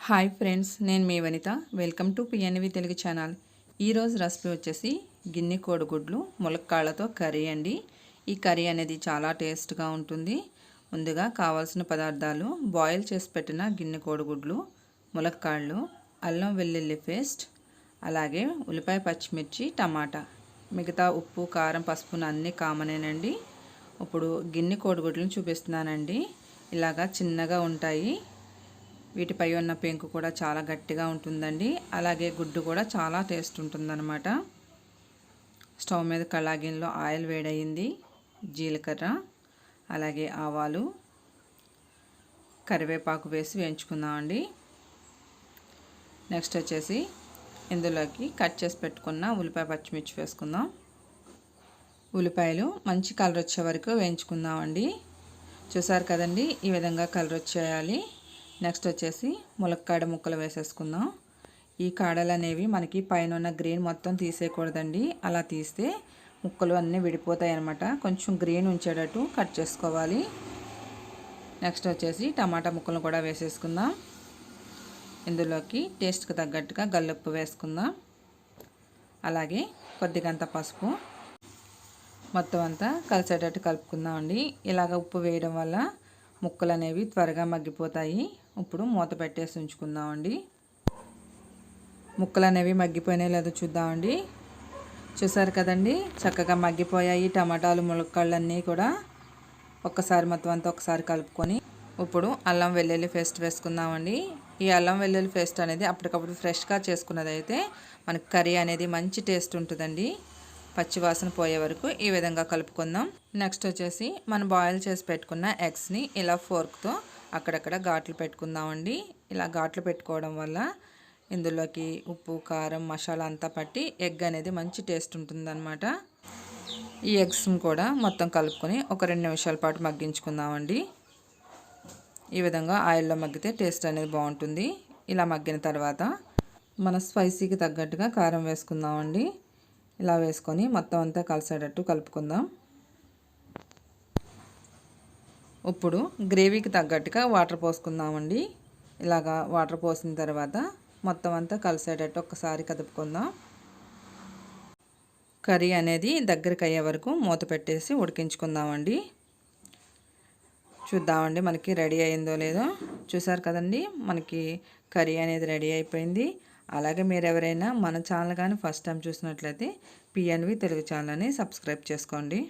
Hi friends, నేను మీ Vanitha. Welcome to PNV Telugu channel. ఈరోజు రెసిపీ వచ్చేసి గిన్నె కోడిగుడ్లు ములక్కాళ్ళతో కర్రీ అండి. ఈ కర్రీ అనేది చాలా టేస్ట్గా ఉంటుంది. ముందుగా కావాల్సిన పదార్థాలు: బాయిల్ చేసి పెట్టిన గిన్నె కోడిగుడ్లు, ములక్కాళ్ళు, అల్లం వెల్లుల్లి పేస్ట్, అలాగే ఉల్లిపాయ, పచ్చిమిర్చి, టమాటా. మిగతా ఉప్పు, కారం, పసుపు అన్నీ కామనేనండి. ఇప్పుడు గిన్నె కోడిగుడ్లను చూపిస్తున్నానండి. ఇలాగా చిన్నగా ఉంటాయి. వీటిపై ఉన్న పెంకు కూడా చాలా గట్టిగా ఉంటుందండి. అలాగే గుడ్డు కూడా చాలా టేస్ట్ ఉంటుందన్నమాట. స్టవ్ మీద కళాగిన్నెలో ఆయిల్ వేడయింది. జీలకర్ర, అలాగే ఆవాలు, కరివేపాకు వేసి వేయించుకుందామండి. నెక్స్ట్ వచ్చేసి ఇందులోకి కట్ చేసి పెట్టుకున్న ఉల్లిపాయ, పచ్చిమిర్చి వేసుకుందాం. ఉల్లిపాయలు మంచి కలర్ వచ్చే వరకు వేయించుకుందామండి. చూసారు కదండి, ఈ విధంగా కలర్ వచ్చేయాలి. నెక్స్ట్ వచ్చేసి ములక్కాడ ముక్కలు వేసేసుకుందాం. ఈ కాడలు అనేవి మనకి పైన ఉన్న గ్రీన్ మొత్తం తీసేయకూడదండి. అలా తీస్తే ముక్కలు అన్నీ విడిపోతాయి అన్నమాట. కొంచెం గ్రీన్ ఉంచేటట్టు కట్ చేసుకోవాలి. నెక్స్ట్ వచ్చేసి టమాటా ముక్కలు కూడా వేసేసుకుందాం. ఇందులోకి టేస్ట్కి తగ్గట్టుగా గల్లుప్పు వేసుకుందాం. అలాగే కొద్దిగంత పసుపు. మొత్తం అంతా కలిసేటట్టు కలుపుకుందాం అండి. ఇలాగ ఉప్పు వేయడం వల్ల ముక్కలు అనేవి త్వరగా మగ్గిపోతాయి. ఇప్పుడు మూత పెట్టేసి ఉంచుకుందామండి. ముక్కలు అనేవి మగ్గిపోయినాయి లేదో చూద్దామండి. చూసారు కదండి, చక్కగా మగ్గిపోయాయి. టమాటాలు, ములక్కాళ్ళు అన్నీ కూడా ఒక్కసారి మొత్తం అంతా ఒకసారి కలుపుకొని ఇప్పుడు అల్లం వెల్లుల్లి పేస్ట్ వేసుకుందామండి. ఈ అల్లం వెల్లుల్లి పేస్ట్ అనేది అప్పటికప్పుడు ఫ్రెష్గా చేసుకున్నది అయితే మనకి కర్రీ అనేది మంచి టేస్ట్ ఉంటుందండి. పచ్చివాసన పోయే వరకు ఈ విధంగా కలుపుకుందాం. నెక్స్ట్ వచ్చేసి మనం బాయిల్ చేసి పెట్టుకున్న ఎగ్స్ని ఇలా ఫోర్క్తో అక్కడక్కడ ఘాట్లు పెట్టుకుందామండి. ఇలా ఘాట్లు పెట్టుకోవడం వల్ల ఇందులోకి ఉప్పు, కారం, మసాలా అంతా పట్టి ఎగ్ అనేది మంచి టేస్ట్ ఉంటుందన్నమాట. ఈ ఎగ్స్ని కూడా మొత్తం కలుపుకొని ఒక 2 నిమిషాల పాటు మగ్గించుకుందామండి. ఈ విధంగా ఆయిల్లో మగ్గితే టేస్ట్ అనేది బాగుంటుంది. ఇలా మగ్గిన తర్వాత మన స్పైసీకి తగ్గట్టుగా కారం వేసుకుందామండి. ఇలా వేసుకొని మొత్తం అంతా కలిసేటట్టు కలుపుకుందాం. ఇప్పుడు గ్రేవీకి తగ్గట్టుగా వాటర్ పోసుకుందామండి. ఇలాగా వాటర్ పోసిన తర్వాత మొత్తం అంతా కలిసేటట్టు ఒక్కసారి కదుపుకుందాం. కర్రీ అనేది దగ్గరికి అయ్యే వరకు మూత పెట్టేసి ఉడికించుకుందామండి. చూద్దామండి మనకి రెడీ అయిందో లేదో. చూసారు కదండి, మనకి కర్రీ అనేది రెడీ అయిపోయింది. అలాగే మీరు ఎవరైనా మన ఛానల్ కానీ ఫస్ట్ టైం చూసినట్లయితే పిఎన్వి తెలుగు ఛానల్ని సబ్స్క్రైబ్ చేసుకోండి.